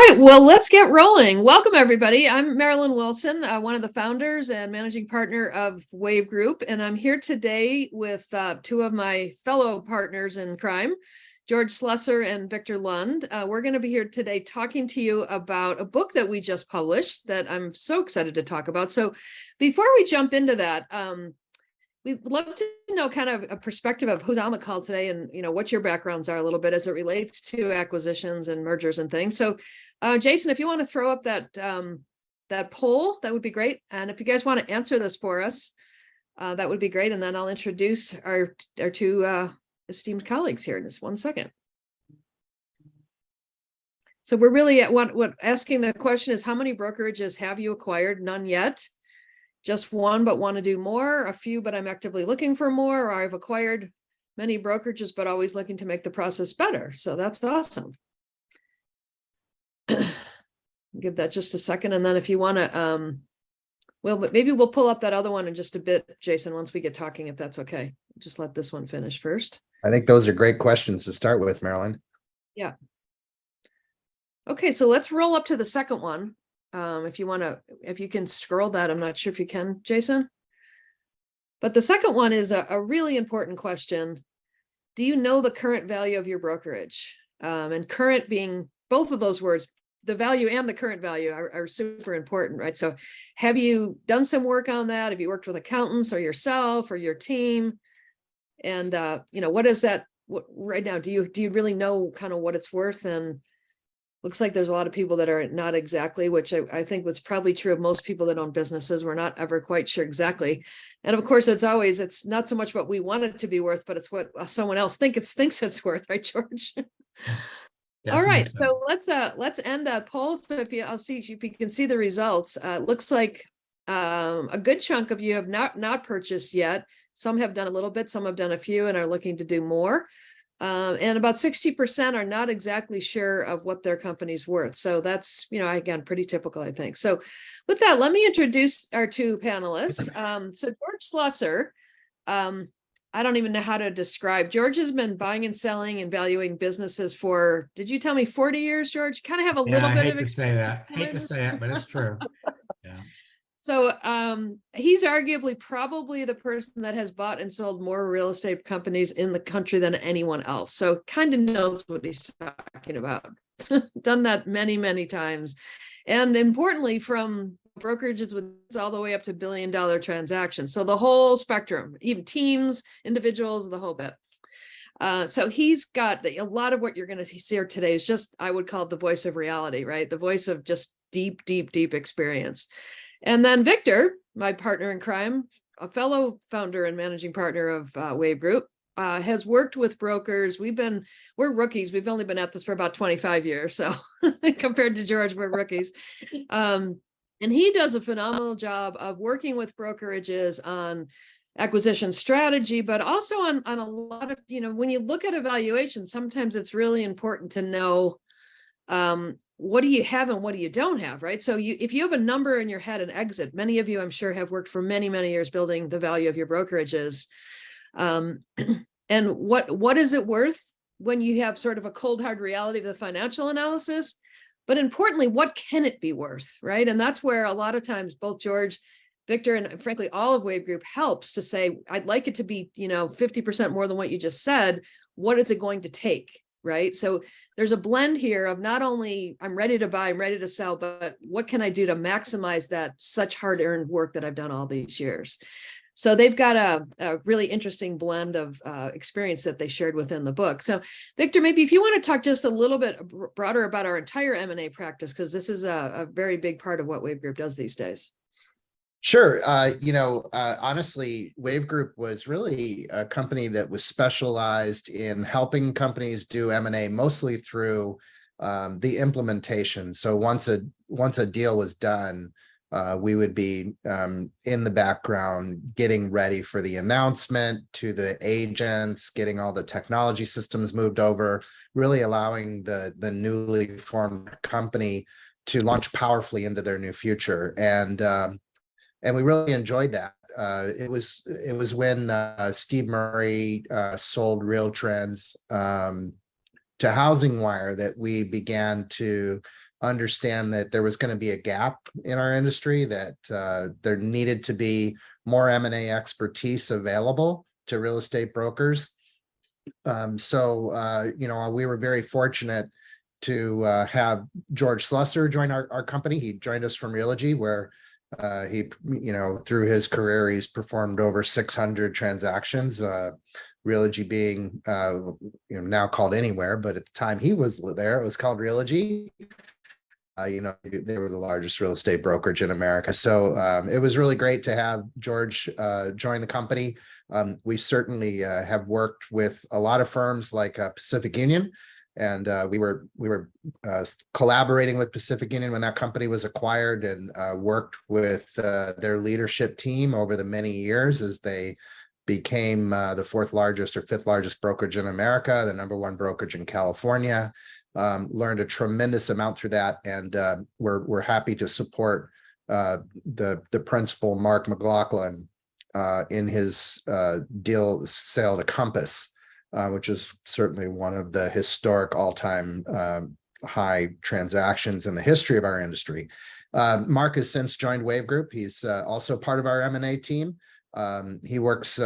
right, well, let's get rolling. Welcome, everybody. I'm Marilyn Wilson, one of the founders and managing partner of WAV Group, and I'm here today with two of my fellow partners in crime, George Slugger and Victor Lund. We're going to be here today talking to you about a book that we just published that I'm so excited to talk about. So before we jump into that, we'd love to know kind of a perspective of who's on the call today and, what your backgrounds are a little bit as it relates to acquisitions and mergers and things. So, Jason, if you want to throw up that poll, that would be great. And if you guys want to answer this for us, that would be great. And then I'll introduce our two esteemed colleagues here in just 1 second. So we're really at what asking the question is, how many brokerages have you acquired? None yet. Just one, but want to do more, a few, but I'm actively looking for more, or I've acquired many brokerages, but always looking to make the process better. So that's awesome. Give that just a second. And then if you want to, but maybe we'll pull up that other one in just a bit, Jason, once we get talking, if that's okay. Just let this one finish first. I think those are great questions to start with, Marilyn. Yeah. Okay, so let's roll up to the second one. If you can scroll that, I'm not sure if you can, Jason. But the second one is a really important question. Do you know the current value of your brokerage? And current being both of those words, the value and the current value are super important, right? So have you done some work on that? Have you worked with accountants or yourself or your team? And, what is that right now? Do you really know kind of what it's worth? And looks like there's a lot of people that are not exactly, which I think was probably true of most people that own businesses. We're not ever quite sure exactly. And of course, it's not so much what we want it to be worth, but it's what someone else thinks it's worth, right, George? All right, so let's end that poll. So I'll see if you can see the results. Looks like a good chunk of you have not purchased yet. Some have done a little bit, some have done a few and are looking to do more. And about 60% are not exactly sure of what their company's worth. So that's, again, pretty typical, I think. So with that, let me introduce our two panelists. So George Slugger, I don't even know how to describe. George has been buying and selling and valuing businesses for, did you tell me 40 years, George? Kind of have a little bit of experience. Hate to say that, but it's true. Yeah. So he's arguably probably the person that has bought and sold more real estate companies in the country than anyone else. So kind of knows what he's talking about. Done that many, many times. And importantly, from brokerages with all the way up to billion-dollar transactions. So the whole spectrum, even teams, individuals, the whole bit. So he's got a lot of what you're going to see here today is just, I would call it the voice of reality, right? The voice of just deep, deep, deep experience. And then Victor, my partner in crime, a fellow founder and managing partner of WAV Group, has worked with brokers. We're rookies. We've only been at this for about 25 years. So compared to George, we're rookies. And he does a phenomenal job of working with brokerages on acquisition strategy, but also on a lot of, when you look at evaluation, sometimes it's really important to know what do you have and what do you don't have, right? So if you have a number in your head, an exit, many of you, I'm sure, have worked for many, many years building the value of your brokerages. And what is it worth when you have sort of a cold, hard reality of the financial analysis? But importantly, what can it be worth, right? And that's where a lot of times both George, Victor, and frankly, all of WAV Group helps to say, I'd like it to be, 50% more than what you just said. What is it going to take? Right. So there's a blend here of not only I'm ready to buy, I'm ready to sell, but what can I do to maximize that such hard-earned work that I've done all these years? So they've got a really interesting blend of experience that they shared within the book. So Victor, maybe if you want to talk just a little bit broader about our entire M&A practice, because this is a very big part of what WAV Group does these days. Sure. Honestly, WAV Group was really a company that was specialized in helping companies do M&A mostly through the implementation. So once a deal was done, we would be in the background getting ready for the announcement to the agents, getting all the technology systems moved over, really allowing the newly formed company to launch powerfully into their new future. And we really enjoyed that. It was when Steve Murray sold Real Trends to Housing Wire that we began to understand that there was going to be a gap in our industry, that there needed to be more M&A expertise available to real estate brokers. We were very fortunate to have George Slugger join our company. He joined us from Realogy, where through his career, he's performed over 600 transactions. Realogy being now called Anywhere, but at the time he was there, it was called Realogy. They were the largest real estate brokerage in America. So it was really great to have George join the company. We certainly have worked with a lot of firms like Pacific Union, and we were collaborating with Pacific Union when that company was acquired, and worked with their leadership team over the many years as they became the fourth largest or fifth largest brokerage in America, the number one brokerage in California. Learned a tremendous amount through that, and we're happy to support the principal, Mark McLaughlin, in his sale to Compass, which is certainly one of the historic all-time high transactions in the history of our industry. Mark has since joined WAV Group. He's also part of our M&A team. He works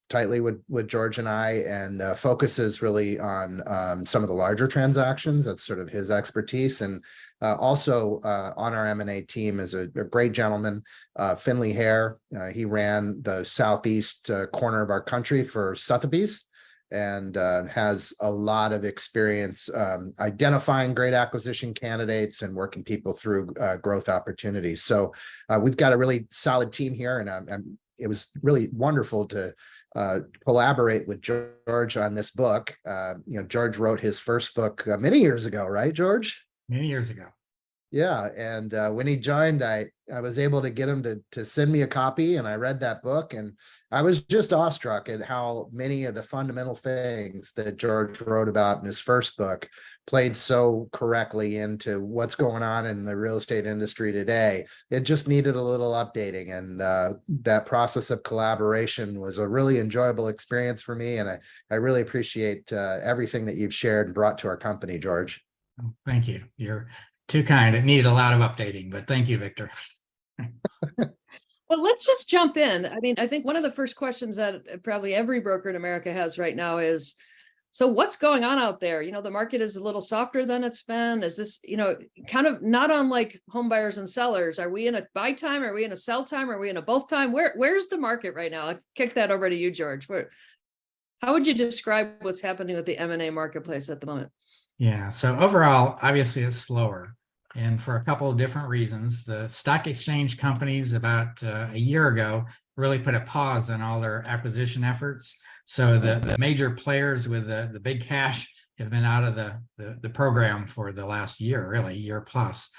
tightly with George and I, and focuses really on some of the larger transactions. That's sort of his expertise. And also on our M&A team is a great gentleman, Finley Hare. He ran the southeast corner of our country for Sotheby's, and has a lot of experience identifying great acquisition candidates and working people through growth opportunities. So we've got a really solid team here, and it was really wonderful to collaborate with George on this book. George wrote his first book many years ago, right, George? Many years ago. Yeah, and when he joined, I was able to get him to send me a copy, and I read that book, and I was just awestruck at how many of the fundamental things that George wrote about in his first book played so correctly into what's going on in the real estate industry today. It just needed a little updating, and that process of collaboration was a really enjoyable experience for me, and I really appreciate everything that you've shared and brought to our company, George. Oh, thank you. You're too kind. It needed a lot of updating, but thank you, Victor. Well, let's just jump in. I mean, I think one of the first questions that probably every broker in America has right now is, so what's going on out there? The market is a little softer than it's been. Is this, kind of not unlike home buyers and sellers? Are we in a buy time? Are we in a sell time? Are we in a both time? Where's the market right now? I'll kick that over to you, George. How would you describe what's happening with the M&A marketplace at the moment? Yeah, so overall, obviously it's slower. And for a couple of different reasons. The stock exchange companies about a year ago really put a pause on all their acquisition efforts. So the major players with the big cash have been out of the program for the last year, really, year plus.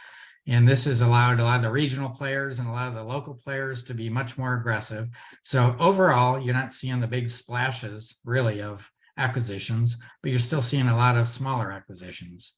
And this has allowed a lot of the regional players and a lot of the local players to be much more aggressive. So overall, you're not seeing the big splashes, really, of acquisitions, but you're still seeing a lot of smaller acquisitions.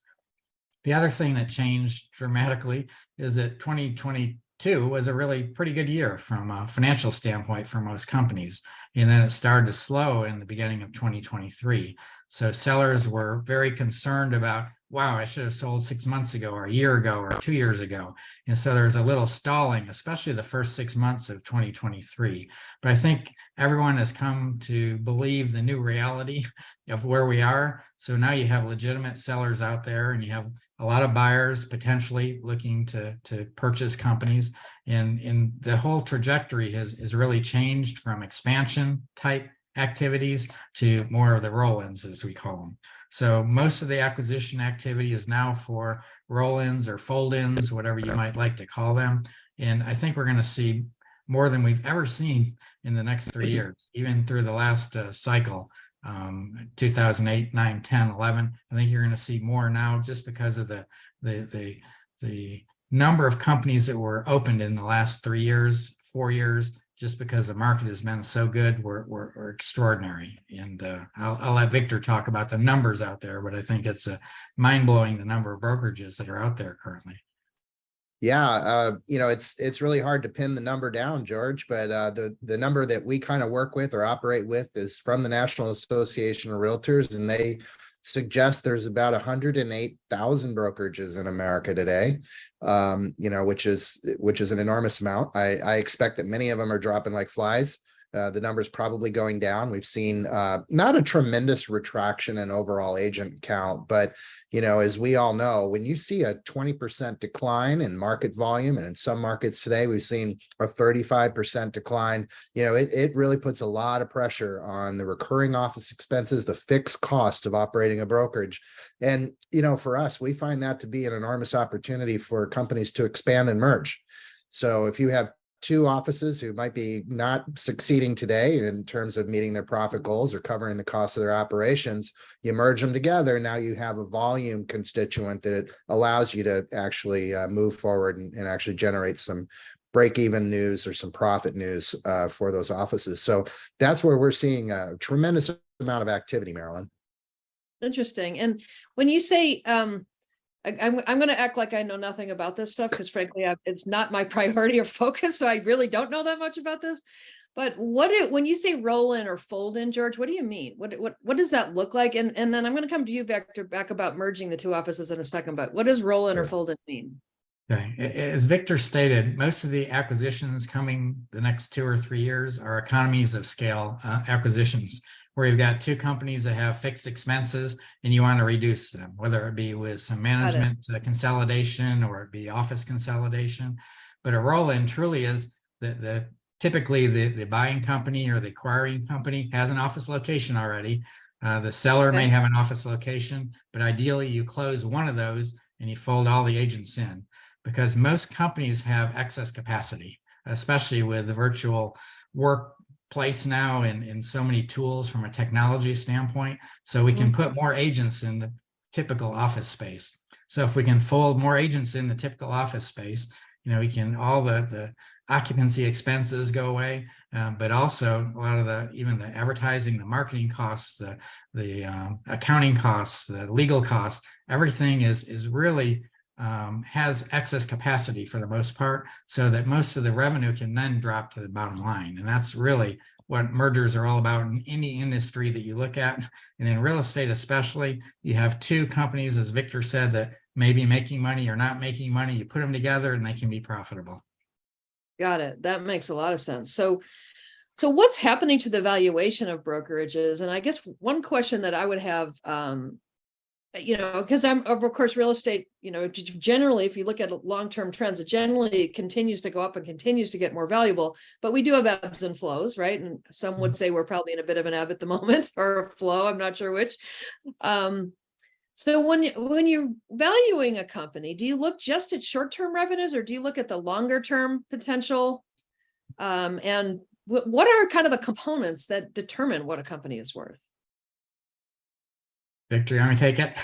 The other thing that changed dramatically is that 2022 was a really pretty good year from a financial standpoint for most companies. And then it started to slow in the beginning of 2023. So sellers were very concerned about, wow, I should have sold 6 months ago or a year ago or 2 years ago. And so there's a little stalling, especially the first 6 months of 2023. But I think everyone has come to believe the new reality of where we are. So now you have legitimate sellers out there, and you have a lot of buyers potentially looking to purchase companies. And the whole trajectory has really changed from expansion type activities to more of the roll-ins, as we call them. So most of the acquisition activity is now for roll-ins or fold-ins, whatever you might like to call them. And I think we're going to see more than we've ever seen in the next 3 years, even through the last cycle, 2008, 9, 10, 11. I think you're going to see more now just because of the number of companies that were opened in the last 3 years, 4 years. Just because the market has been so good, we're extraordinary. And I'll let Victor talk about the numbers out there, but I think it's mind-blowing the number of brokerages that are out there currently. Yeah, it's really hard to pin the number down, George, but the number that we kind of work with or operate with is from the National Association of Realtors, and they suggests there's about 108,000 brokerages in America today, which is an enormous amount. I expect that many of them are dropping like flies. The number's probably going down. We've seen not a tremendous retraction in overall agent count, but as we all know, when you see a 20% decline in market volume, and in some markets today, we've seen a 35% decline, it really puts a lot of pressure on the recurring office expenses, the fixed cost of operating a brokerage. And, for us, we find that to be an enormous opportunity for companies to expand and merge. So if you have two offices who might be not succeeding today in terms of meeting their profit goals or covering the cost of their operations, you merge them together. Now you have a volume constituent that it allows you to actually move forward and actually generate some break-even news or some profit news for those offices. So that's where we're seeing a tremendous amount of activity, Marilyn. Interesting. And when you say, I'm going to act like I know nothing about this stuff because frankly, it's not my priority or focus. So I really don't know that much about this. But when you say roll in or fold in, George, what do you mean? What does that look like? And then I'm going to come to you back about merging the two offices in a second. But what does roll in or fold in mean? Okay. As Victor stated, most of the acquisitions coming the next 2 or 3 years are economies of scale acquisitions, where you've got two companies that have fixed expenses and you want to reduce them, whether it be with some management consolidation or it be office consolidation. But a roll-in truly is typically the buying company or the acquiring company has an office location already. The seller may have an office location, but ideally you close one of those and you fold all the agents in, because most companies have excess capacity, especially with the virtual workplace now and in so many tools from a technology standpoint. So we can put more agents in the typical office space. So if we can fold more agents in the typical office space, we can, all the occupancy expenses go away, but also a lot of even the advertising, the marketing costs, the accounting costs, the legal costs, everything is really has excess capacity for the most part, so that most of the revenue can then drop to the bottom line. And that's really what mergers are all about in any industry that you look at. And in real estate especially, you have two companies, as Victor said, that may be making money or not making money. You put them together and they can be profitable. Got it. That makes a lot of sense. So what's happening to the valuation of brokerages? And I guess one question that I would have, because I'm, of course, real estate, generally, if you look at long-term trends, it generally continues to go up and continues to get more valuable, but we do have ebbs and flows, right? And some would say we're probably in a bit of an ebb at the moment, or a flow, I'm not sure which. So when you're valuing a company, do you look just at short-term revenues, or do you look at the longer-term potential? And what are kind of the components that determine what a company is worth? Victor, you want me to take it?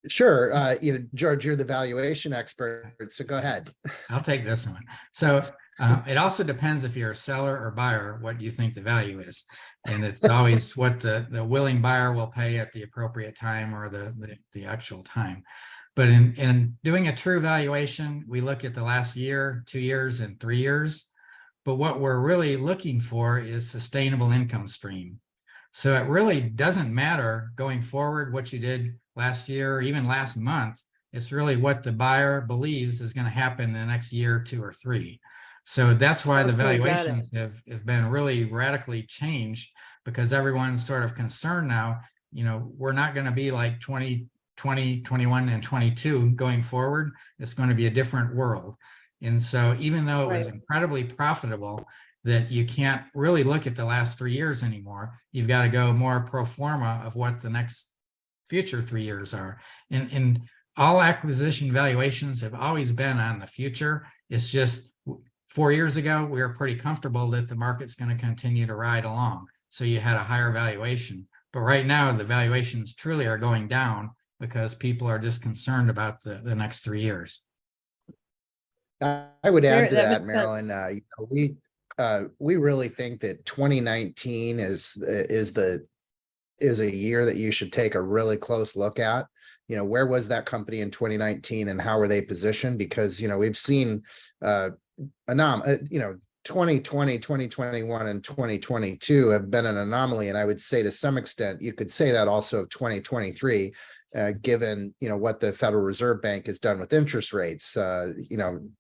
Sure. George, you're the valuation expert, so go ahead. I'll take this one. So it also depends if you're a seller or buyer, what you think the value is. And it's always what the willing buyer will pay at the appropriate time, or the actual time. But in doing a true valuation, we look at the last year, 2 years, and 3 years. But what we're really looking for is sustainable income stream. So it really doesn't matter going forward what you did last year or even last month. It's really what the buyer believes is going to happen in the next year, 2 or 3. So that's why the valuations have been really radically changed, because everyone's sort of concerned now, we're not going to be like 2020, 21, and 22 going forward. It's going to be a different world. And so even though it was incredibly profitable, that you can't really look at the last 3 years anymore. You've got to go more pro forma of what the next future 3 years are. And all acquisition valuations have always been on the future. It's just 4 years ago, we were pretty comfortable that the market's going to continue to ride along. So you had a higher valuation. But right now, the valuations truly are going down because people are just concerned about the next 3 years. I would add to that, Marilyn, we really think that 2019 is a year that you should take a really close look at. Where was that company in 2019 and how were they positioned? Because we've seen 2020, 2021, and 2022 have been an anomaly. And I would say to some extent, you could say that also of 2023, given, what the Federal Reserve Bank has done with interest rates.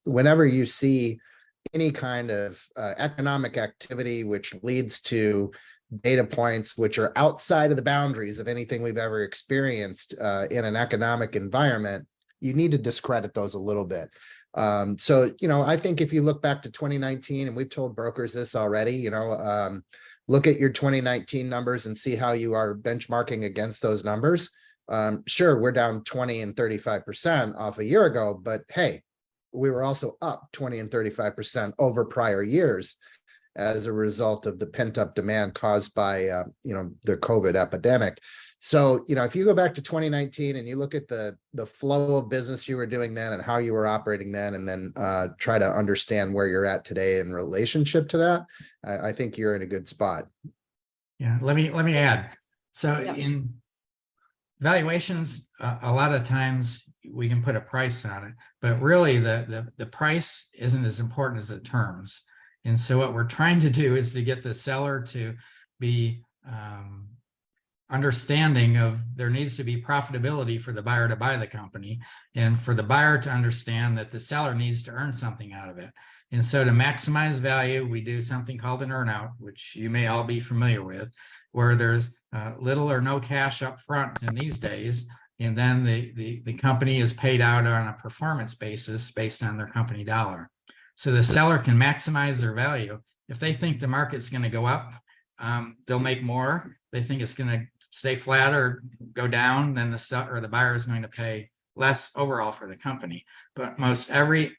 Whenever you see any kind of economic activity which leads to data points which are outside of the boundaries of anything we've ever experienced in an economic environment, you need to discredit those a little bit. So, I think if you look back to 2019, and we've told brokers this already, look at your 2019 numbers and see how you are benchmarking against those numbers. Sure, we're down 20 and 35% off a year ago, but hey, we were also up 20 and 35% over prior years as a result of the pent-up demand caused by, the COVID epidemic. So, if you go back to 2019 and you look at the flow of business you were doing then and how you were operating then, and then try to understand where you're at today in relationship to that, I think you're in a good spot. Yeah, let me add. So Yeah. in valuations, a lot of times we can put a price on it, but really the price isn't as important as the terms. And so what we're trying to do is to get the seller to be understanding of there needs to be profitability for the buyer to buy the company, and for the buyer to understand that the seller needs to earn something out of it. And so to maximize value, we do something called an earnout, which you may all be familiar with, where there's little or no cash up front in these days, and then the company is paid out on a performance basis based on their company dollar. So the seller can maximize their value. If they think the market's going to go up, they'll make more. They think it's going to stay flat or go down, then the seller or the buyer is going to pay less overall for the company. But most every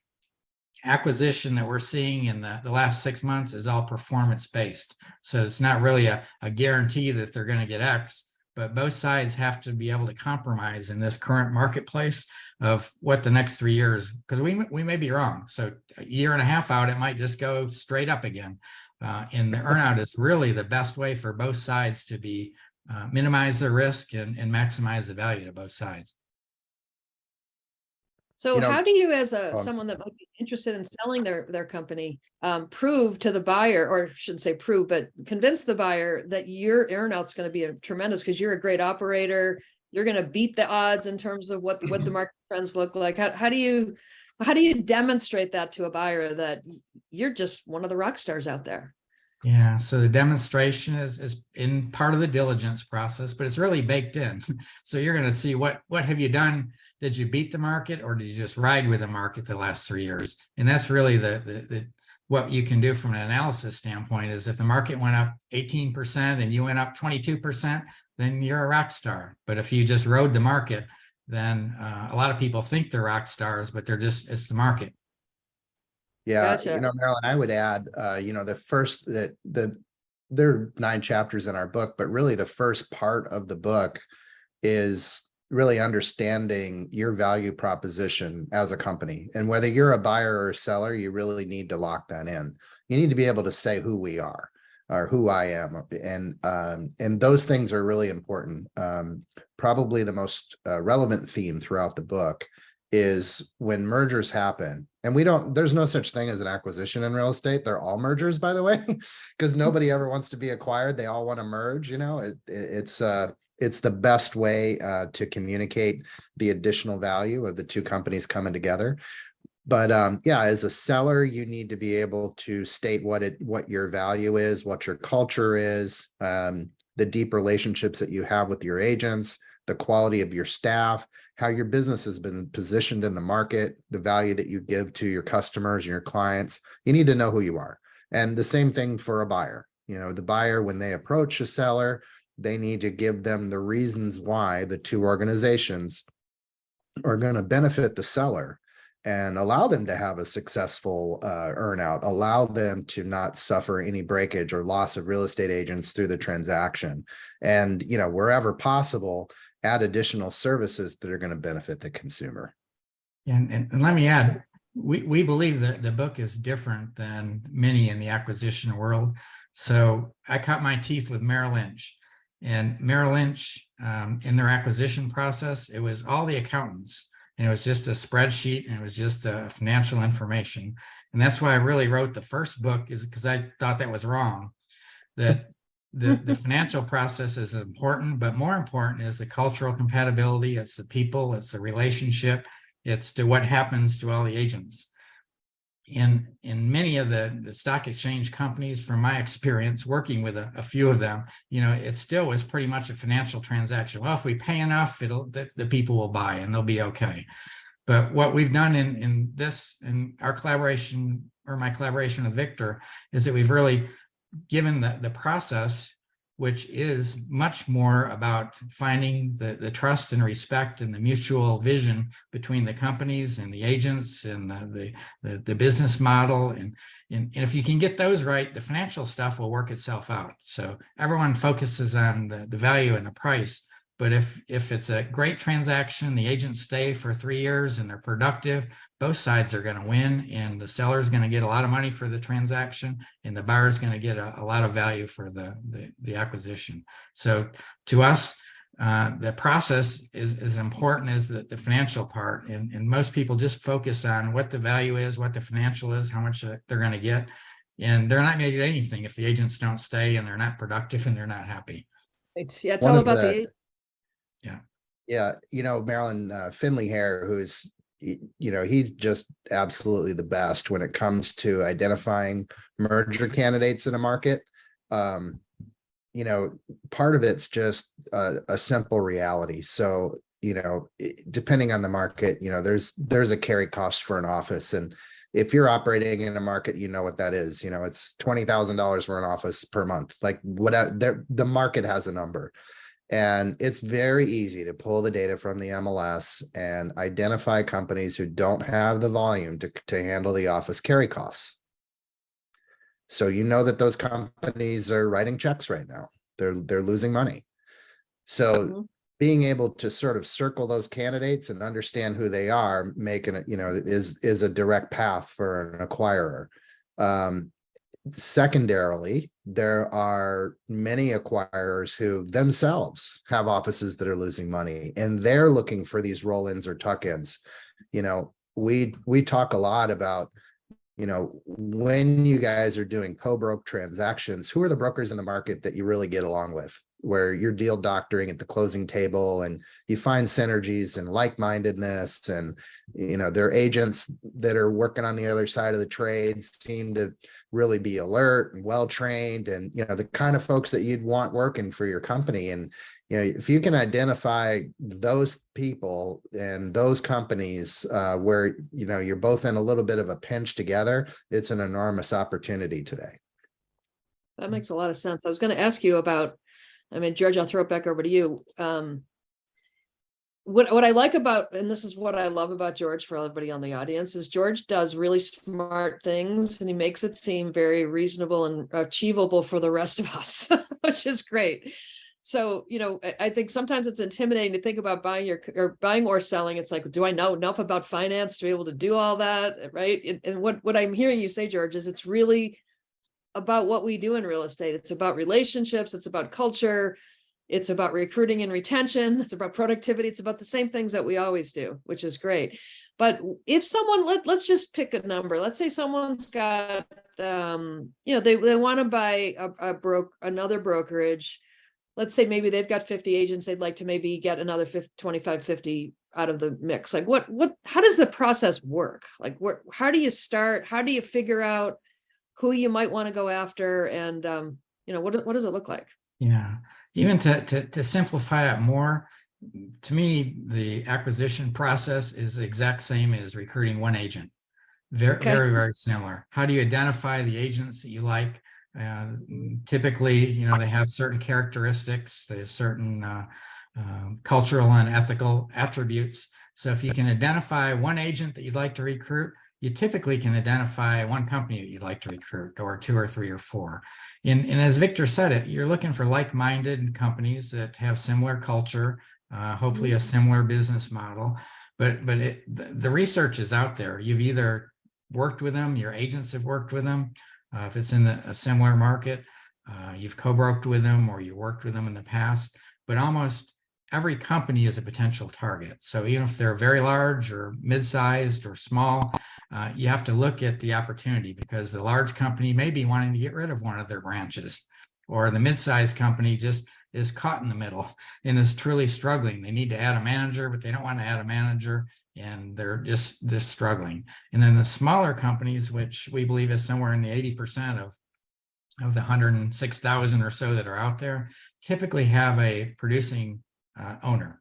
acquisition that we're seeing in the last 6 months is all performance based. So it's not really a guarantee that they're going to get X, but both sides have to be able to compromise in this current marketplace of what the next 3 years, because we may be wrong. So a year and a half out, it might just go straight up again. And the earnout is really the best way for both sides to be minimize the risk and maximize the value to both sides. So how do you, as someone that might be interested in selling their company, prove to the buyer, or I shouldn't say prove, but convince the buyer that your earnout's going to be tremendous because you're a great operator, you're going to beat the odds in terms of what the market trends look like? How do you demonstrate that to a buyer that you're just one of the rock stars out there? Yeah, so the demonstration is in part of the diligence process, but it's really baked in. So you're going to see what have you done? Did you beat the market, or did you just ride with the market the last 3 years? And that's really the what you can do from an analysis standpoint is if the market went up 18% and you went up 22%, then you're a rock star. But if you just rode the market, then a lot of people think they're rock stars, but it's the market. Yeah, Gotcha. Marilyn, I would add, there are 9 chapters in our book, but really the first part of the book is really understanding your value proposition as a company. And whether you're a buyer or a seller, you really need to lock that in. You need to be able to say who we are or who I am. And those things are really important. Probably the most relevant theme throughout the book is when mergers happen, and there's no such thing as an acquisition in real estate. They're all mergers, by the way, because nobody ever wants to be acquired. They all want to merge. It's the best way to communicate the additional value of the two companies coming together. But as a seller, you need to be able to state what your value is, what your culture is, the deep relationships that you have with your agents, the quality of your staff, how your business has been positioned in the market, the value that you give to your customers and your clients. You need to know who you are. And the same thing for a buyer. The buyer, when they approach a seller, they need to give them the reasons why the two organizations are going to benefit the seller and allow them to have a successful earnout, allow them to not suffer any breakage or loss of real estate agents through the transaction. And, wherever possible, add additional services that are going to benefit the consumer. And let me add, we believe that the book is different than many in the acquisition world. So I cut my teeth with Merrill Lynch. And Merrill Lynch, in their acquisition process, it was all the accountants. And it was just a spreadsheet, and it was just financial information. And that's why I really wrote the first book, is because I thought that was wrong. That the financial process is important, but more important is the cultural compatibility. It's the people, it's the relationship, it's to what happens to all the agents. In many of the stock exchange companies, from my experience working with a few of them, it still is pretty much a financial transaction. Well, if we pay enough, the people will buy and they'll be okay. But what we've done in our collaboration, or my collaboration with Victor, is that we've really given the process, which is much more about finding the trust and respect and the mutual vision between the companies and the agents and the business model. And if you can get those right, the financial stuff will work itself out. So everyone focuses on the value and the price. But if it's a great transaction, the agents stay for 3 years and they're productive, both sides are going to win, and the seller is going to get a lot of money for the transaction, and the buyer is going to get a lot of value for the acquisition. So to us, the process is as important as the financial part. And most people just focus on what the value is, what the financial is, how much they're going to get. And they're not going to get anything if the agents don't stay and they're not productive and they're not happy. It's all about the agent. Yeah. Marilyn Finley here, who's, he's just absolutely the best when it comes to identifying merger candidates in a market. Part of it's just a simple reality. So, depending on the market, there's a carry cost for an office. And if you're operating in a market, you know what that is. It's $20,000 for an office per month. Like the market has a number. And it's very easy to pull the data from the MLS and identify companies who don't have the volume to handle the office carry costs. So that those companies are writing checks right now. They're losing money. So being able to sort of circle those candidates and understand who they are, making it, is a direct path for an acquirer. Secondarily, there are many acquirers who themselves have offices that are losing money, and they're looking for these roll-ins or tuck-ins. We talk a lot about, when you guys are doing co-broke transactions, who are the brokers in the market that you really get along with, where you're deal doctoring at the closing table and you find synergies and like-mindedness, and their agents that are working on the other side of the trade seem to really be alert and well-trained, and the kind of folks that you'd want working for your company. And if you can identify those people and those companies where you're both in a little bit of a pinch together, it's an enormous opportunity today. That makes a lot of sense. I was going to ask you about, George, I'll throw it back over to you. What I like about, and this is what I love about George for everybody on the audience, is George does really smart things and he makes it seem very reasonable and achievable for the rest of us, which is great. So, I think sometimes it's intimidating to think about buying or selling. It's like, do I know enough about finance to be able to do all that? Right. And what I'm hearing you say, George, is it's really about what we do in real estate. It's about relationships. It's about culture. It's about recruiting and retention. It's about productivity. It's about the same things that we always do, which is great. But if someone, let's just pick a number. Let's say someone's got, they want to buy another brokerage. Let's say maybe they've got 50 agents. They'd like to maybe get another 25, 50 out of the mix. Like how does the process work? Like how do you start? How do you figure out who you might want to go after? And, what does it look like? Yeah. Even to simplify it more, to me, the acquisition process is the exact same as recruiting one agent. Very, very similar. How do you identify the agents that you like? Typically, they have certain characteristics, they have certain cultural and ethical attributes. So if you can identify one agent that you'd like to recruit, you typically can identify one company that you'd like to recruit, or 2 or 3 or 4. And as Victor said it, you're looking for like-minded companies that have similar culture, hopefully a similar business model. But the research is out there. You've either worked with them, your agents have worked with them. If it's in a similar market, you've co-broked with them or you worked with them in the past. But almost every company is a potential target. So even if they're very large or mid-sized or small, you have to look at the opportunity, because the large company may be wanting to get rid of one of their branches, or the mid-sized company just is caught in the middle and is truly struggling. They need to add a manager, but they don't want to add a manager, and they're just struggling. And then the smaller companies, which we believe is somewhere in the 80% of the 106,000 or so that are out there, typically have a producing owner.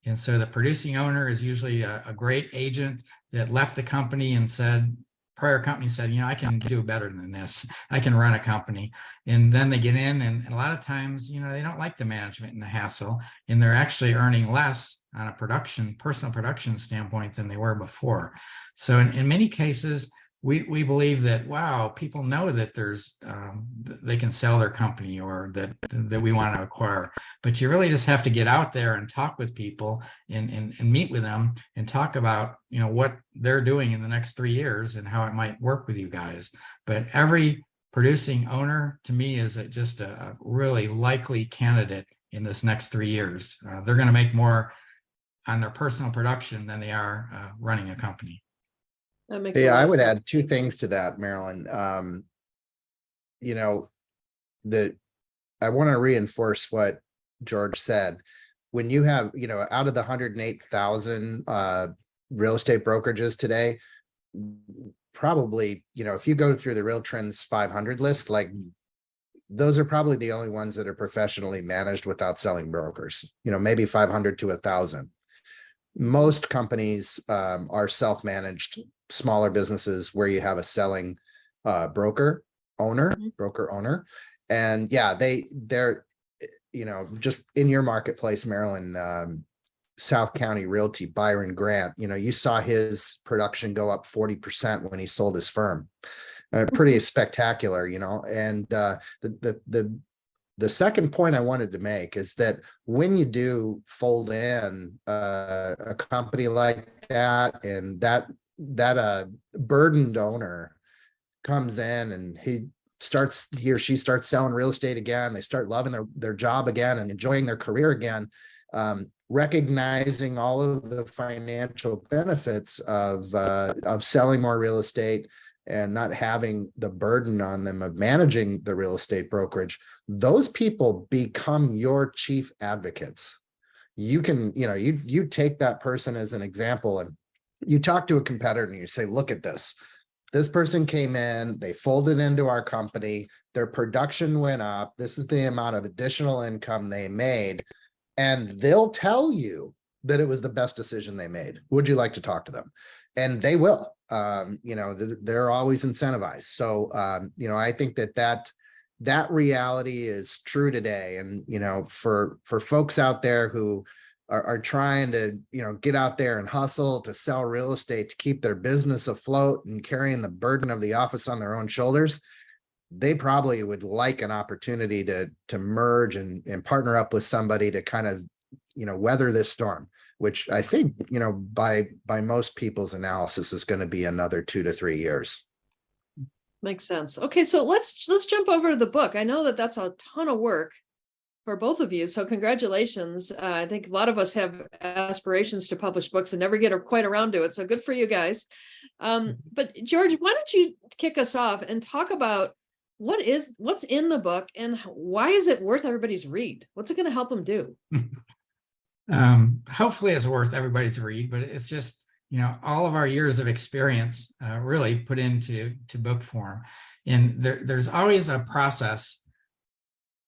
And so the producing owner is usually a great agent that left the company and said, prior company said, you know, I can do better than this. I can run a company. And then they get in, and a lot of times, you know, they don't like the management and the hassle, and they're actually earning less on a personal production standpoint than they were before. So in many cases, we believe that, wow, people know that there's they can sell their company, or that we want to acquire, but you really just have to get out there and talk with people and meet with them and talk about, you know, what they're doing in the next 3 years and how it might work with you guys. But every producing owner, to me, is just a really likely candidate in this next 3 years. They're going to make more on their personal production than they are running a company. That makes Yeah, I of would sense. add 2 things to that, Marilyn. You know, I want to reinforce what George said. When you have, you know, out of the 108,000 real estate brokerages today, probably, you know, if you go through the Real Trends 500 list, like, those are probably the only ones that are professionally managed without selling brokers, you know, maybe 500 to 1,000. Most companies are self-managed, smaller businesses where you have a selling broker owner. And yeah, they're, you know, just in your marketplace, Maryland, South County Realty, Byron Grant, you know, you saw his production go up 40% when he sold his firm. Pretty spectacular, you know. And the second point I wanted to make is that when you do fold in a company like that, and that burdened owner comes in and he or she starts selling real estate again, they start loving their job again and enjoying their career again, recognizing all of the financial benefits of selling more real estate and not having the burden on them of managing the real estate brokerage, those people become your chief advocates. You can, you know, you take that person as an example, and you talk to a competitor and you say, look at this. This person came in, they folded into our company, their production went up. This is the amount of additional income they made. And they'll tell you that it was the best decision they made. Would you like to talk to them? And they will. You know, they're always incentivized. So, you know, I think that reality is true today. And, you know, for folks out there who are trying to, you know, get out there and hustle to sell real estate to keep their business afloat and carrying the burden of the office on their own shoulders, they probably would like an opportunity to merge and partner up with somebody to kind of, you know, weather this storm, which I think, you know, by most people's analysis is going to be another 2 to 3 years. Makes sense. Okay, so let's jump over to the book. I know that that's a ton of work for both of you, so congratulations. I think a lot of us have aspirations to publish books and never get quite around to it, so good for you guys. But George, why don't you kick us off and talk about what's in the book and why is it worth everybody's read? What's it going to help them do? Hopefully it's worth everybody's read, but it's just, you know, all of our years of experience really put into book form. And there's always a process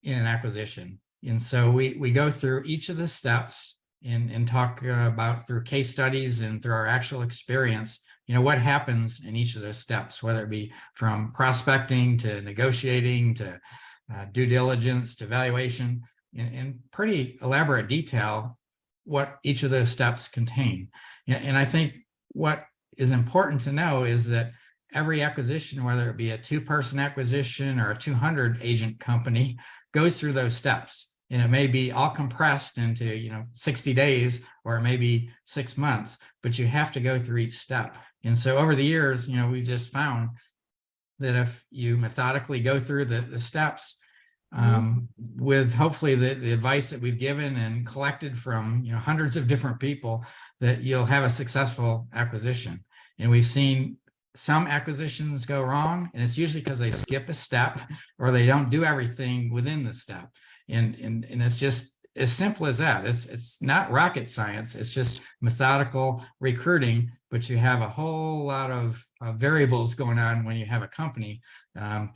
in an acquisition. And so we go through each of the steps and talk about, through case studies and through our actual experience, you know, what happens in each of those steps, whether it be from prospecting to negotiating to due diligence to valuation, in pretty elaborate detail, what each of those steps contain. And I think what is important to know is that every acquisition, whether it be a 2-person acquisition or a 200 agent company, goes through those steps. And it may be all compressed into, you know, 60 days, or it may be 6 months, but you have to go through each step. And so over the years, you know, we just found that if you methodically go through the steps, with hopefully the advice that we've given and collected from hundreds of different people, that you'll have a successful acquisition. And we've seen some acquisitions go wrong, and it's usually because they skip a step or they don't do everything within the step. And it's just as simple as that. It's not rocket science. It's just methodical recruiting, but you have a whole lot of variables going on when you have a company.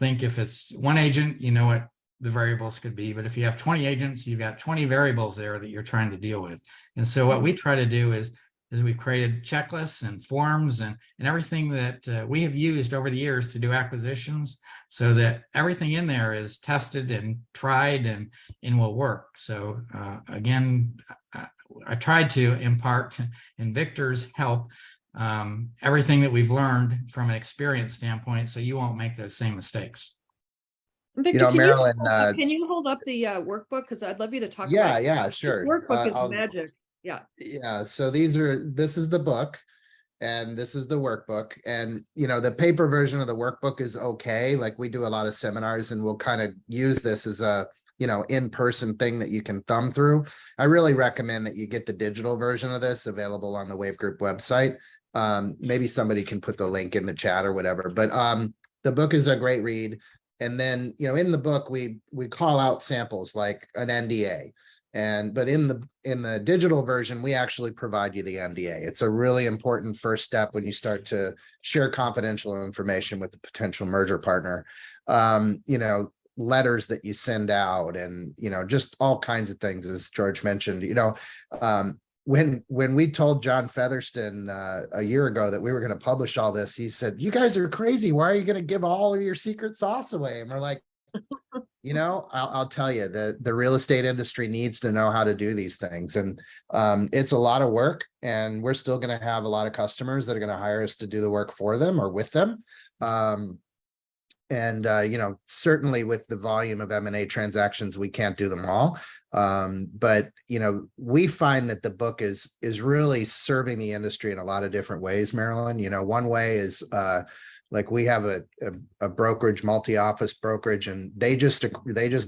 Think if it's one agent, you know what the variables could be, but if you have 20 agents, you've got 20 variables there that you're trying to deal with. And so what we try to do is we've created checklists and forms and everything that we have used over the years to do acquisitions, so that everything in there is tested and tried and will work. So again, I tried to impart in Victor's help everything that we've learned from an experience standpoint, so you won't make those same mistakes. Victor, Marilyn, can you hold up the workbook? Because I'd love you to talk about yeah, it. yeah, This sure. workbook is magic. Yeah. Yeah. So this is the book, and this is the workbook. And, the paper version of the workbook is okay. Like, we do a lot of seminars, and we'll kind of use this as a, in-person thing that you can thumb through. I really recommend that you get the digital version of this, available on the WAV Group website. Maybe somebody can put the link in the chat or whatever, but the book is a great read. And then, in the book, we call out samples like an NDA. But in the digital version, we actually provide you the NDA. It's a really important first step when you start to share confidential information with the potential merger partner. Letters that you send out, and just all kinds of things, as George mentioned. When we told John Featherston a year ago that we were going to publish all this, he said, "You guys are crazy. Why are you going to give all of your secret sauce away?" And we're like, I'll tell you, the real estate industry needs to know how to do these things. And it's a lot of work, and we're still going to have a lot of customers that are going to hire us to do the work for them or with them. Certainly with the volume of M&A transactions, we can't do them all. But we find that the book is really serving the industry in a lot of different ways, Marilyn. One way is like, we have a brokerage, multi-office brokerage, and they just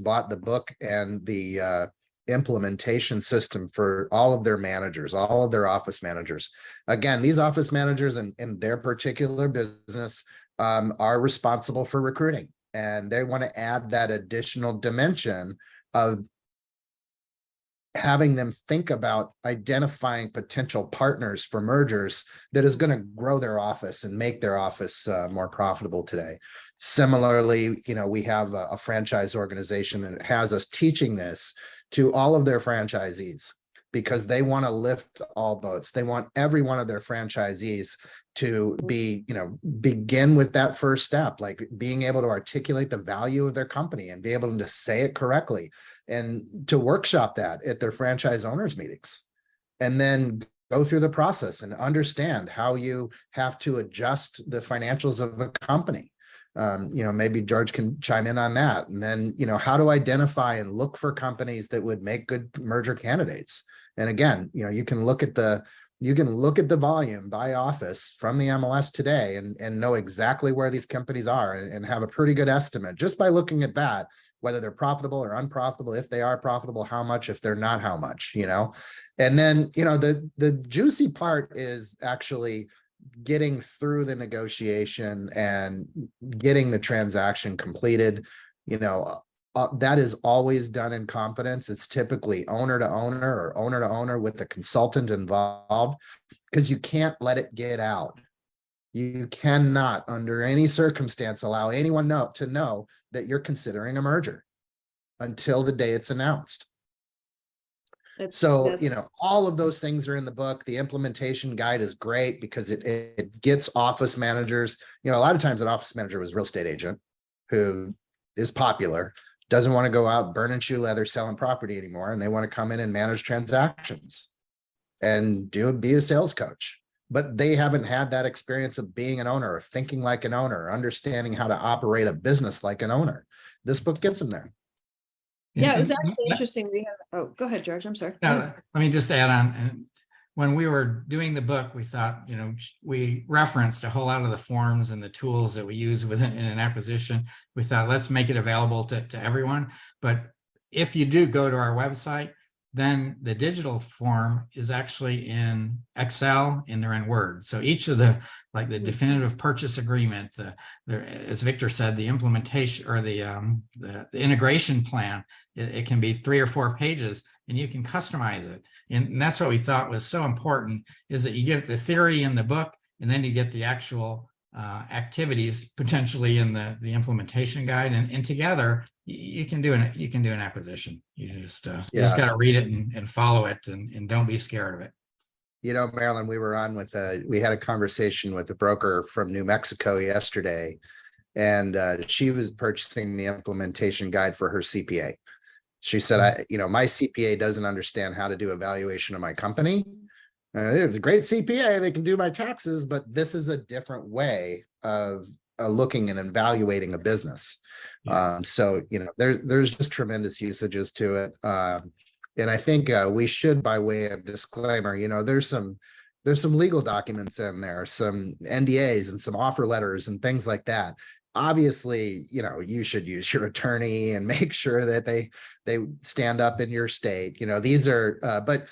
bought the book and the implementation system for all of their managers, all of their office managers. Again, these office managers in their particular business are responsible for recruiting, and they want to add that additional dimension of having them think about identifying potential partners for mergers that is going to grow their office and make their office more profitable today. Similarly, we have a franchise organization that has us teaching this to all of their franchisees, because they want to lift all boats. They want every one of their franchisees to begin with that first step, like being able to articulate the value of their company and be able to say it correctly, and to workshop that at their franchise owners meetings, and then go through the process and understand how you have to adjust the financials of a company. Maybe George can chime in on that. And then, how to identify and look for companies that would make good merger candidates. And again, you can look at the volume by office from the MLS today and know exactly where these companies are, and have a pretty good estimate just by looking at that, whether they're profitable or unprofitable. If they are profitable, how much? If they're not, how much? And then, the juicy part is actually getting through the negotiation and getting the transaction completed. That is always done in confidence. It's typically owner to owner or owner to owner with a consultant involved, because you can't let it get out. You cannot, under any circumstance, allow anyone to know that you're considering a merger until the day it's announced. So, all of those things are in the book. The implementation guide is great because it gets office managers. A lot of times an office manager was a real estate agent who is popular, doesn't want to go out burning shoe leather selling property anymore, and they want to come in and manage transactions and be a sales coach. But they haven't had that experience of being an owner, or thinking like an owner, or understanding how to operate a business like an owner. This book gets them there. Yeah, it was actually interesting. Go ahead, George. I'm sorry. Let me just add on. And when we were doing the book, we thought, we referenced a whole lot of the forms and the tools that we use in an acquisition. We thought, let's make it available to everyone. But if you do go to our website, then the digital form is actually in Excel and they're in Word. So each of the, like the definitive purchase agreement, as Victor said, the implementation or the integration plan, it can be 3 or 4 pages and you can customize it. And that's what we thought was so important, is that you get the theory in the book and then you get the actual activities potentially in the implementation guide, and together you can do an acquisition. You just got to read it and follow it, and don't be scared of it. You know, Marilyn, we had a conversation with a broker from New Mexico yesterday, and she was purchasing the implementation guide for her CPA. She said, my CPA doesn't understand how to do a valuation of my company. It's a great CPA, they can do my taxes, but this is a different way of looking and evaluating a business. So, there's just tremendous usages to it. And I think we should, by way of disclaimer, there's some legal documents in there, some NDAs and some offer letters and things like that. Obviously, you should use your attorney and make sure that they stand up in your state. These are, but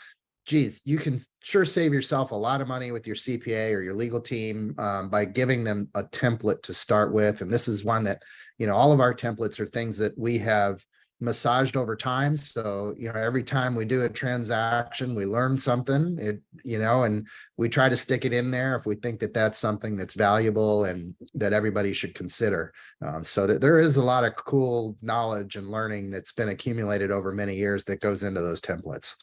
geez, you can sure save yourself a lot of money with your CPA or your legal team by giving them a template to start with. And this is one that, all of our templates are things that we have massaged over time. So, every time we do a transaction, we learn something, and we try to stick it in there if we think that that's something that's valuable and that everybody should consider. So that there is a lot of cool knowledge and learning that's been accumulated over many years that goes into those templates.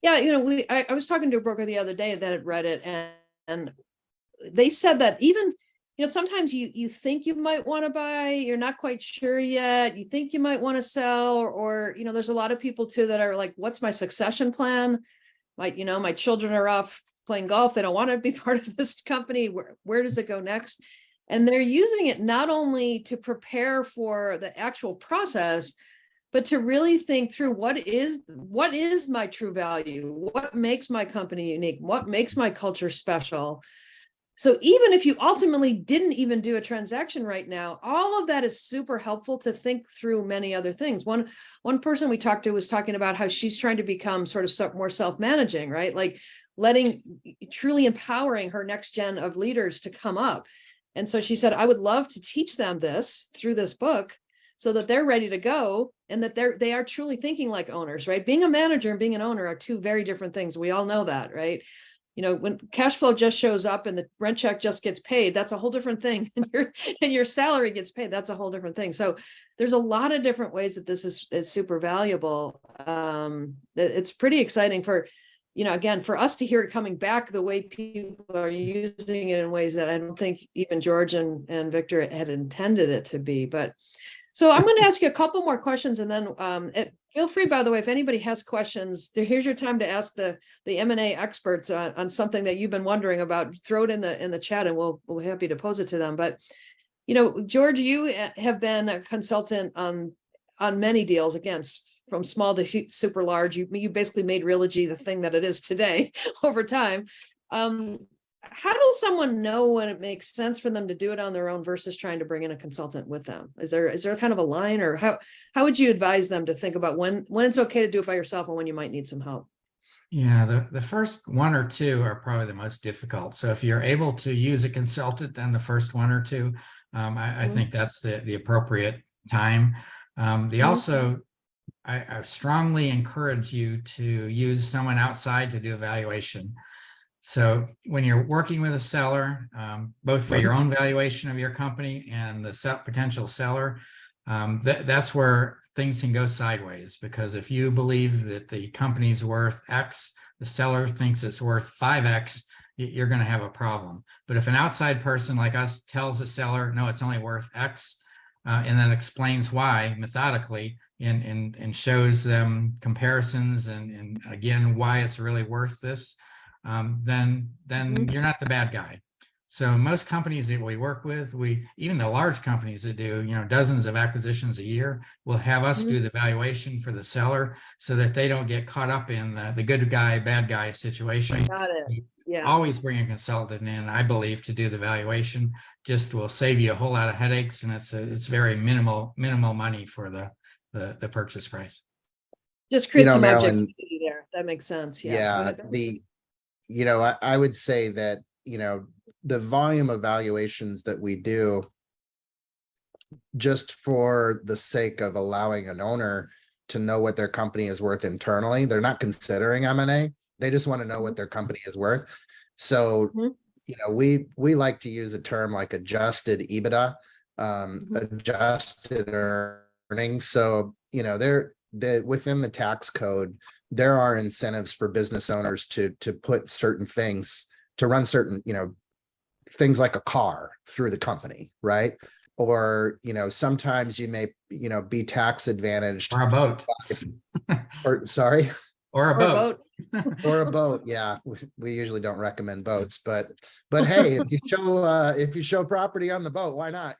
Yeah, I was talking to a broker the other day that had read it, and they said that even, sometimes you think you might want to buy, you're not quite sure yet, you think you might want to sell, or there's a lot of people too that are like, what's my succession plan? My children are off playing golf, they don't want to be part of this company, where does it go next? And they're using it not only to prepare for the actual process, but to really think through what is my true value? What makes my company unique? What makes my culture special? So even if you ultimately didn't even do a transaction right now, all of that is super helpful to think through many other things. One person we talked to was talking about how she's trying to become sort of more self-managing, right? Like truly empowering her next gen of leaders to come up. And so she said, I would love to teach them this through this book, so that they're ready to go and that they are truly thinking like owners, right? Being a manager and being an owner are two very different things. We all know that, right? When cash flow just shows up and the rent check just gets paid, that's a whole different thing. And your salary gets paid, that's a whole different thing. So there's a lot of different ways that this is super valuable. It's pretty exciting for, again, for us to hear it coming back the way people are using it in ways that I don't think even George and Victor had intended it to be. But so I'm going to ask you a couple more questions, and then feel free, by the way, if anybody has questions, here's your time to ask the M&A experts on something that you've been wondering about. Throw it in the chat, and we'll be happy to pose it to them. But George, you have been a consultant on many deals, again, from small to super large. You basically made Realogy the thing that it is today over time. How does someone know when it makes sense for them to do it on their own versus trying to bring in a consultant with them? Is there kind of a line, or how would you advise them to think about when it's okay to do it by yourself and when you might need some help? Yeah, the first 1 or 2 are probably the most difficult. So if you're able to use a consultant on the first 1 or 2, I think that's the appropriate time. I strongly encourage you to use someone outside to do evaluation. So when you're working with a seller, both for your own valuation of your company and the potential seller, that's where things can go sideways. Because if you believe that the company's worth X, the seller thinks it's worth 5X, you're going to have a problem. But if an outside person like us tells the seller, no, it's only worth X, and then explains why methodically and shows them comparisons and again, why it's really worth this, then you're not the bad guy. So most companies that we work with, even the large companies that do, dozens of acquisitions a year, will have us do the valuation for the seller so that they don't get caught up in the good guy, bad guy situation. Got it. Yeah. Always bring a consultant in, I believe, to do the valuation. Just will save you a whole lot of headaches, and it's very minimal money for the purchase price. Just create some Marilyn, objectivity there. That makes sense. Yeah. Go ahead. I would say that, the volume of valuations that we do, just for the sake of allowing an owner to know what their company is worth internally, they're not considering M&A. They just want to know what their company is worth. So, Mhm. we like to use a term like adjusted EBITDA, adjusted earnings. So, within the tax code, there are incentives for business owners to put certain things, to run certain, things like a car through the company, right? Or, sometimes you may, be tax advantaged. Or a boat. Or sorry. Or a Or a boat. Or a boat. Yeah, we usually don't recommend boats, but hey, if you show property on the boat, why not?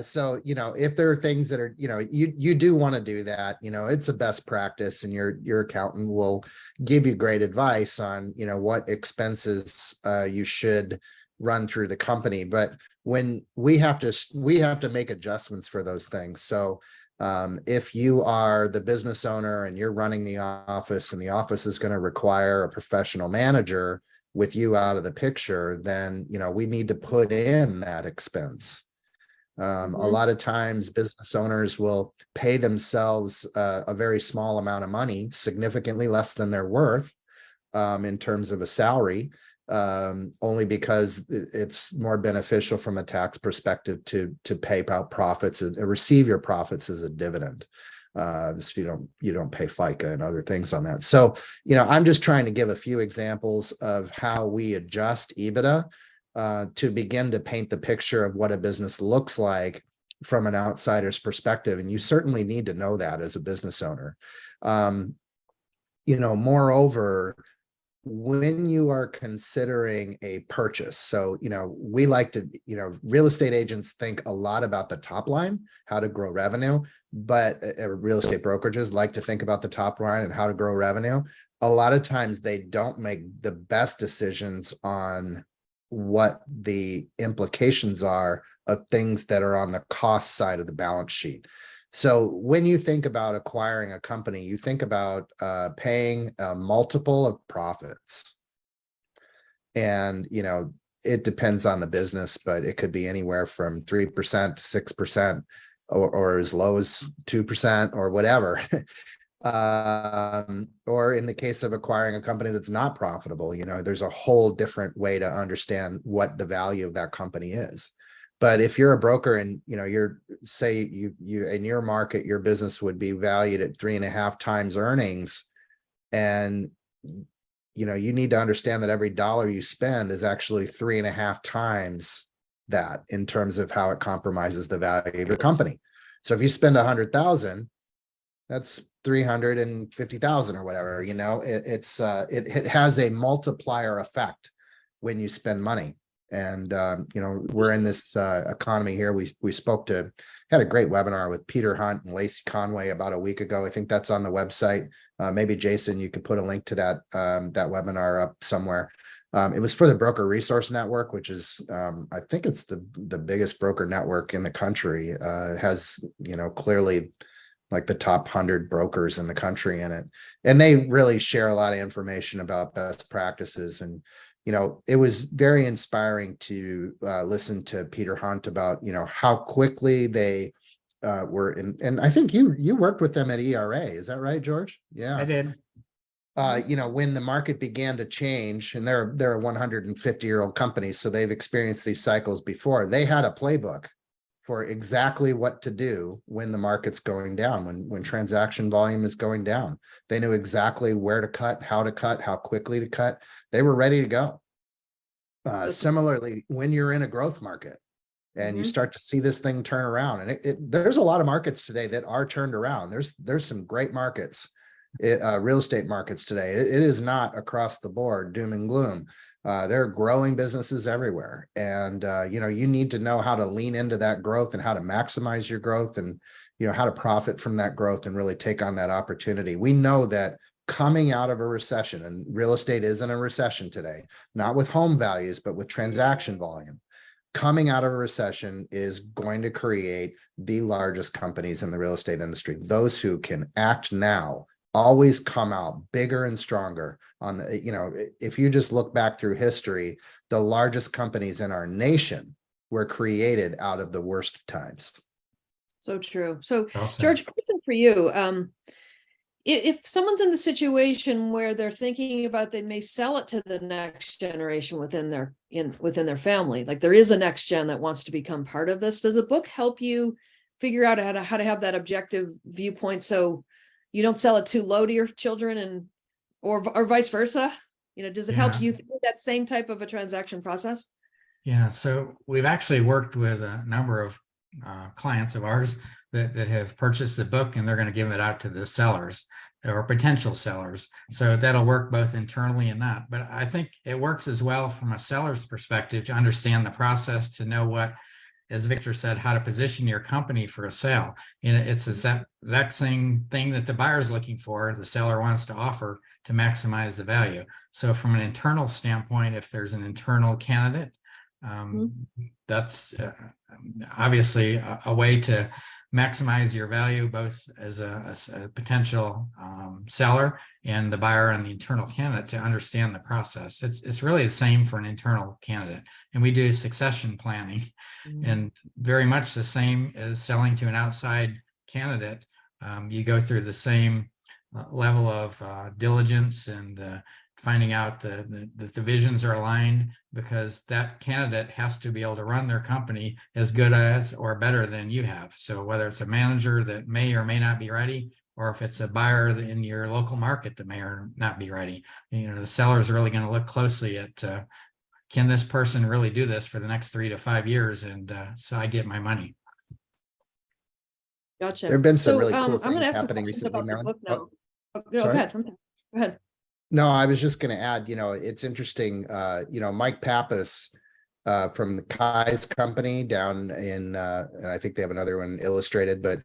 So, if there are things that are, you do want to do that, it's a best practice, and your accountant will give you great advice on, what expenses you should run through the company. But when we have to make adjustments for those things. So if you are the business owner and you're running the office, and the office is going to require a professional manager with you out of the picture, then, we need to put in that expense. A lot of times business owners will pay themselves a very small amount of money, significantly less than they're worth, in terms of a salary, only because it's more beneficial from a tax perspective to pay out profits and receive your profits as a dividend. So you don't pay FICA and other things on that. So, I'm just trying to give a few examples of how we adjust EBITDA to begin to paint the picture of what a business looks like from an outsider's perspective. And you certainly need to know that as a business owner. Moreover, when you are considering a purchase, so, we like to, real estate agents think a lot about the top line, how to grow revenue, but real estate brokerages like to think about the top line and how to grow revenue. A lot of times they don't make the best decisions on what the implications are of things that are on the cost side of the balance sheet. So when you think about acquiring a company, you think about paying a multiple of profits. And, it depends on the business, but it could be anywhere from 3% to 6%, or as low as 2% or whatever. Or in the case of acquiring a company that's not profitable, there's a whole different way to understand what the value of that company is. But if you're a broker and, you're you in your market, your business would be valued at 3.5 times earnings. And, you need to understand that every dollar you spend is actually 3.5 times that in terms of how it compromises the value of your company. So if you spend 100,000, that's 350,000 or whatever, it has a multiplier effect when you spend money. And, we're in this economy here. We had a great webinar with Peter Hunt and Lacey Conway about a week ago. I think that's on the website. Maybe Jason, you could put a link to that webinar up somewhere. It was for the Broker Resource Network, which is, I think it's the biggest broker network in the country. It has, clearly like the top 100 brokers in the country in it. And they really share a lot of information about best practices. And, it was very inspiring to listen to Peter Hunt about, how quickly they were in. And I think you worked with them at ERA. Is that right, George? Yeah. I did. When the market began to change, and they're a 150-year-old company, so they've experienced these cycles before. They had a playbook for exactly what to do when the market's going down, when transaction volume is going down. They knew exactly where to cut, how quickly to cut. They were ready to go. Similarly, when you're in a growth market and you start to see this thing turn around, and there's a lot of markets today that are turned around. There's some great markets, real estate markets today. It is not across the board doom and gloom. There are growing businesses everywhere. And, you need to know how to lean into that growth and how to maximize your growth and, how to profit from that growth and really take on that opportunity. We know that coming out of a recession, and real estate is in a recession today, not with home values, but with transaction volume. coming out of a recession is going to create the largest companies in the real estate industry. Those who can act now always come out bigger and stronger. On the, you know, if you just look back through history, the largest companies in our nation were created out of the worst of times. So true. So Well said. George, question for you. If someone's in the situation where they're thinking about they may sell it to the next generation within their family, like there is a next gen that wants to become part of this, does the book help you figure out how to have that objective viewpoint so you don't sell it too low to your children and or vice versa? You know, does it help Yeah. you through that same type of a transaction process? Yeah, so we've actually worked with a number of clients of ours that have purchased the book, and they're going to give it out to the sellers or potential sellers. So that'll work both internally and not. But I think it works as well from a seller's perspective to understand the process, to know what, as Victor said, how to position your company for a sale. And it's the exact same thing that the buyer's looking for, the seller wants to offer to maximize the value. So from an internal standpoint, if there's an internal candidate, that's obviously a way to maximize your value, both as a potential seller and the buyer and the internal candidate, to understand the process. It's really the same for an internal candidate. And we do succession planning, and very much the same as selling to an outside candidate. You go through the same level of diligence and finding out that the visions are aligned, because that candidate has to be able to run their company as good as or better than you have. So whether it's a manager that may or may not be ready, or if it's a buyer in your local market that may or not be ready, you know, the seller is really going to look closely at, can this person really do this for the next 3 to 5 years? And so I get my money. Gotcha. There have been some really I'm cool going to things ask some happening questions recently, about the Marilyn. book now. Oh, Go sorry? ahead. Go ahead. No, I was just going to add, you know, it's interesting, you know, Mike Pappas from the Kai's company down in, and I think they have another one, Illustrated, but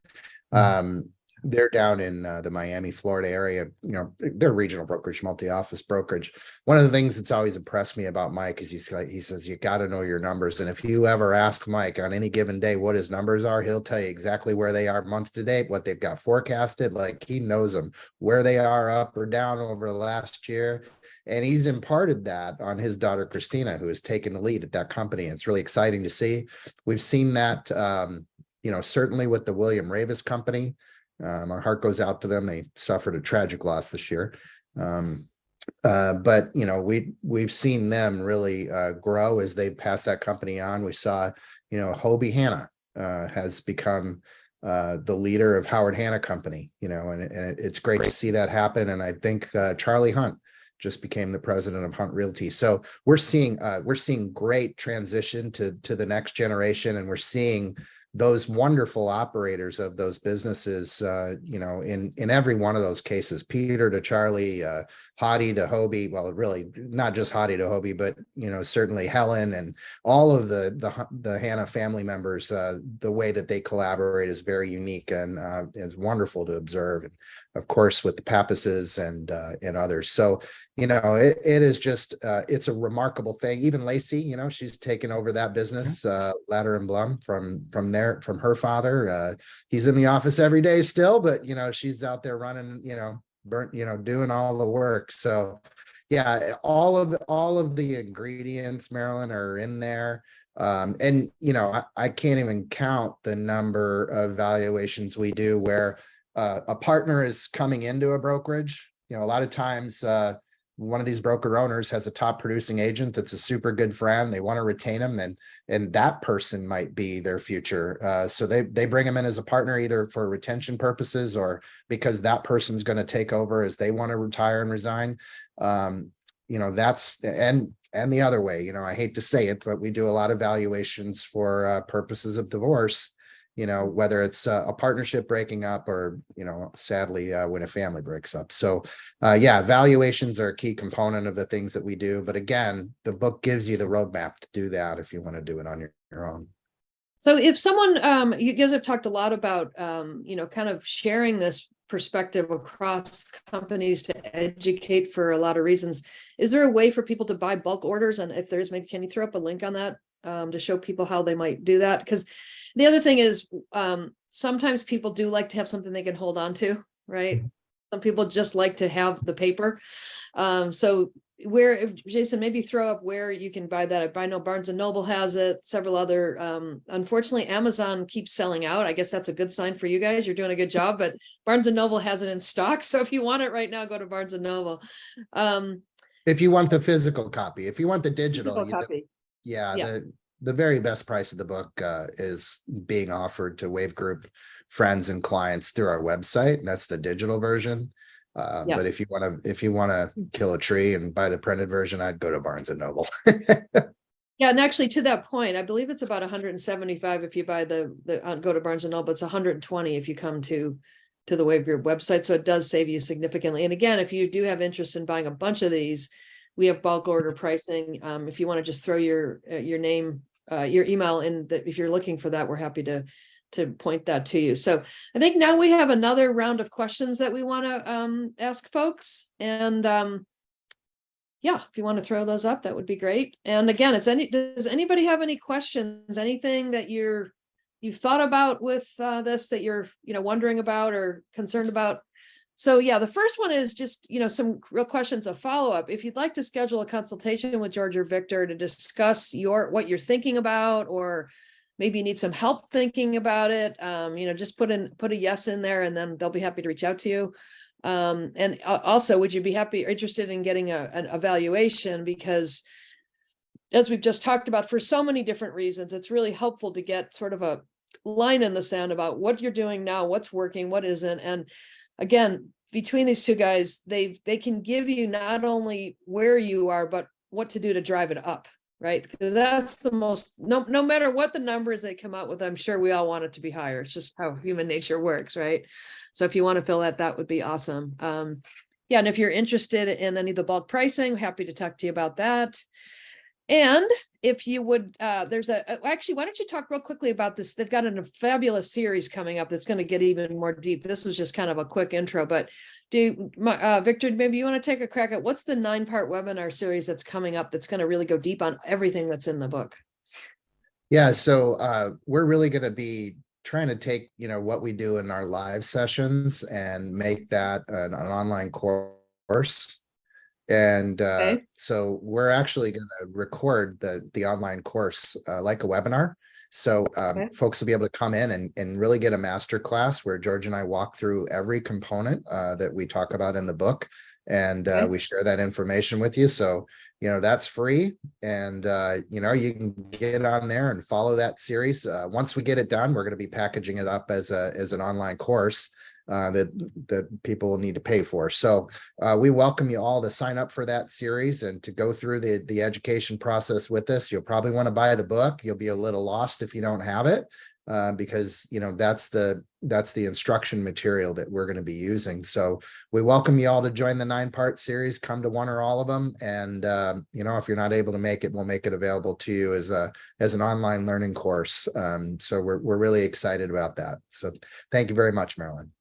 they're down in the Miami, Florida area. You know, they're regional brokerage, multi-office brokerage. One of the things that's always impressed me about Mike is he says, you got to know your numbers. And if you ever ask Mike on any given day what his numbers are, he'll tell you exactly where they are month to date, what they've got forecasted. Like, he knows them, where they are up or down over the last year. And he's imparted that on his daughter, Christina, who has taken the lead at that company. And it's really exciting to see. We've seen that, you know, certainly with the William Ravis company. Our heart goes out to them. They suffered a tragic loss this year. But, you know, we've seen them really grow as they pass that company on. We saw, you know, Hobie Hanna has become the leader of Howard Hanna Company, you know, and it's great to see that happen. And I think Charlie Hunt just became the president of Hunt Realty. So we're seeing great transition to the next generation, and we're seeing those wonderful operators of those businesses, you know, in every one of those cases, Peter to Charlie, Hottie to Hobie. Well, really not just Hottie to Hobie, but, you know, certainly Helen and all of the Hanna family members. The way that they collaborate is very unique and is wonderful to observe. And of course, with the Pappases and others. So, you know, it is just it's a remarkable thing. Even Lacey, you know, she's taken over that business, Ladder and Blum from her father. He's in the office every day still, but, you know, she's out there running, you know, doing all the work. So yeah, all of the ingredients, Marilyn, are in there. And, you know, I can't even count the number of valuations we do where a partner is coming into a brokerage. You know, a lot of times one of these broker owners has a top producing agent that's a super good friend. They want to retain him, and that person might be their future. So they bring him in as a partner, either for retention purposes or because that person's going to take over as they want to retire and resign. You know, that's and the other way. You know, I hate to say it, but we do a lot of valuations for purposes of divorce. You know, whether it's a partnership breaking up or, you know, sadly, when a family breaks up. So, yeah, valuations are a key component of the things that we do. But again, the book gives you the roadmap to do that if you want to do it on your own. So if someone, you guys have talked a lot about, you know, kind of sharing this perspective across companies to educate for a lot of reasons. Is there a way for people to buy bulk orders? And if there's, maybe can you throw up a link on that to show people how they might do that. Because the other thing is, sometimes people do like to have something they can hold on to, right? Some people just like to have the paper. So where, if Jason, maybe throw up where you can buy that. I know Barnes and Noble has it, several other, unfortunately, Amazon keeps selling out. I guess that's a good sign for you guys. You're doing a good job, but Barnes and Noble has it in stock. So if you want it right now, go to Barnes and Noble. If you want the physical copy, if you want the digital, Physical copy. yeah. The very best price of the book is being offered to WAV Group friends and clients through our website, and that's the digital version. Yeah. But if you want to kill a tree and buy the printed version, I'd go to Barnes and Noble. Yeah, and actually to that point, I believe it's about 175 if you buy the go to Barnes and Noble. It's 120 if you come to the WAV Group website. So it does save you significantly. And again, if you do have interest in buying a bunch of these, we have bulk order pricing. If you want to just throw your name, your email in, that if you're looking for that, we're happy to point that to you. So I think now we have another round of questions that we want to ask folks. And yeah, if you want to throw those up, that would be great. And again, does anybody have any questions? Anything that you've thought about with this that you're wondering about or concerned about? So yeah, the first one is just some real questions of follow-up. If you'd like to schedule a consultation with George or Victor to discuss what you're thinking about, or maybe you need some help thinking about it, just put a yes in there, and then they'll be happy to reach out to you. And also, would you be interested in getting an evaluation? Because as we've just talked about, for so many different reasons, it's really helpful to get sort of a line in the sand about what you're doing now, what's working, what isn't. And again, between these two guys, they can give you not only where you are, but what to do to drive it up, right? Because that's the most, no matter what the numbers they come out with, I'm sure we all want it to be higher. It's just how human nature works, right? So if you want to fill that would be awesome. Yeah, and if you're interested in any of the bulk pricing, happy to talk to you about that. And if you would, actually, why don't you talk real quickly about this? They've got a fabulous series coming up that's going to get even more deep. This was just kind of a quick intro, but Victor, maybe you want to take a crack at what's the 9-part webinar series that's coming up that's going to really go deep on everything that's in the book? Yeah, so we're really going to be trying to take what we do in our live sessions and make that an online course. And Okay. so we're actually going to record the online course like a webinar. So Okay. folks will be able to come in and really get a master class where George and I walk through every component that we talk about in the book. And Okay. we share that information with you. So, that's free. And, you can get on there and follow that series. Once we get it done, we're going to be packaging it up as an online course that people will need to pay for. So we welcome you all to sign up for that series and to go through the education process with us. You'll probably want to buy the book. You'll be a little lost if you don't have it, because that's the instruction material that we're going to be using. So we welcome you all to join the 9-part series. Come to one or all of them, and if you're not able to make it, we'll make it available to you as an online learning course. So we're really excited about that. So thank you very much, Marilyn.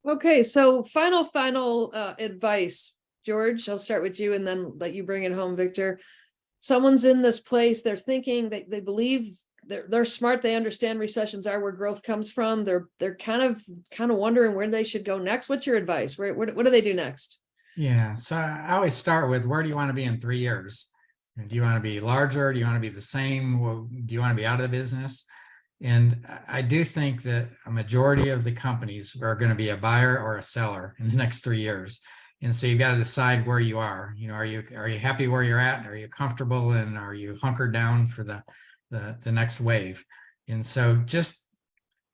Okay, so final advice, George, I'll start with you and then let you bring it home, Victor. Someone's in this place, they're thinking, they believe they're smart, they understand recessions are where growth comes from. They're kind of wondering where they should go next. What's your advice? What do they do next? Yeah, so I always start with, where do you want to be in 3 years? Do you want to be larger? Do you want to be the same? Do you want to be out of the business? And I do think that a majority of the companies are going to be a buyer or a seller in the next 3 years. And so you've got to decide where you are. Are you happy where you're at? Are you comfortable? And are you hunkered down for the next wave? And so just,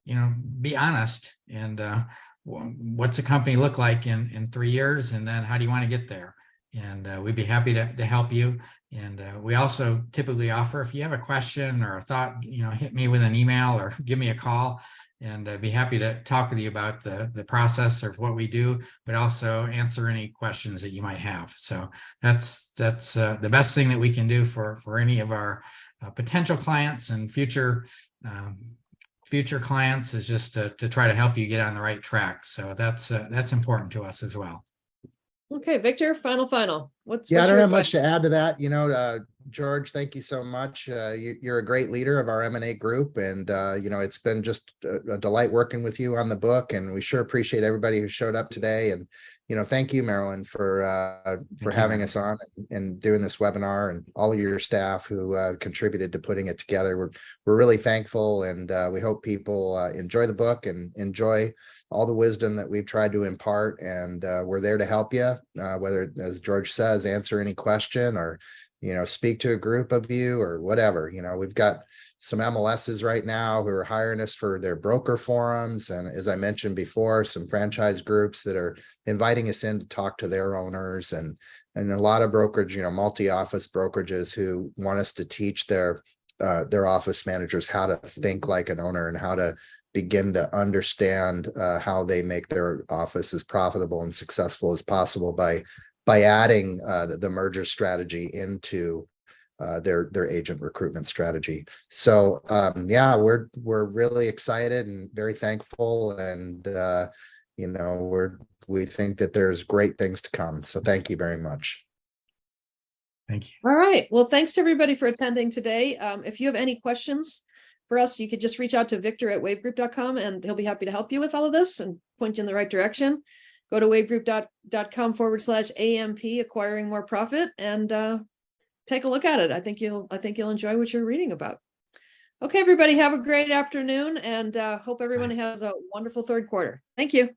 be honest. And what's a company look like in 3 years? And then how do you want to get there? And we'd be happy to help you. And we also typically offer, if you have a question or a thought, hit me with an email or give me a call, and I'd be happy to talk with you about the process of what we do, but also answer any questions that you might have. So that's the best thing that we can do for any of our potential clients and future clients, is just to try to help you get on the right track. So that's important to us as well. Okay, Victor, final. What's Yeah, I don't your have much advice? to add to that. George, thank you so much. You're a great leader of our M&A group, and it's been just a delight working with you on the book, and we sure appreciate everybody who showed up today. And thank you, Marilyn, for Thank you having very us on and doing this webinar, and all of your staff who contributed to putting it together. We're really thankful, and we hope people enjoy the book and enjoy all the wisdom that we've tried to impart, and we're there to help you, whether, as George says, answer any question or speak to a group of you or whatever. We've got some MLSs right now who are hiring us for their broker forums, and as I mentioned before, some franchise groups that are inviting us in to talk to their owners, and a lot of brokerage, multi-office brokerages who want us to teach their office managers how to think like an owner and how to begin to understand how they make their office as profitable and successful as possible by adding the merger strategy into their agent recruitment strategy. So yeah, we're really excited and very thankful, and we think that there's great things to come. So thank you very much. Thank you. All right. Well, thanks to everybody for attending today. If you have any questions for us, you could just reach out to Victor at wavegroup.com, and he'll be happy to help you with all of this and point you in the right direction. Go to wavegroup.com/AMP, acquiring more profit, and take a look at it. I think you'll enjoy what you're reading about. Okay, everybody, have a great afternoon, and hope everyone has a wonderful third quarter. Thank you.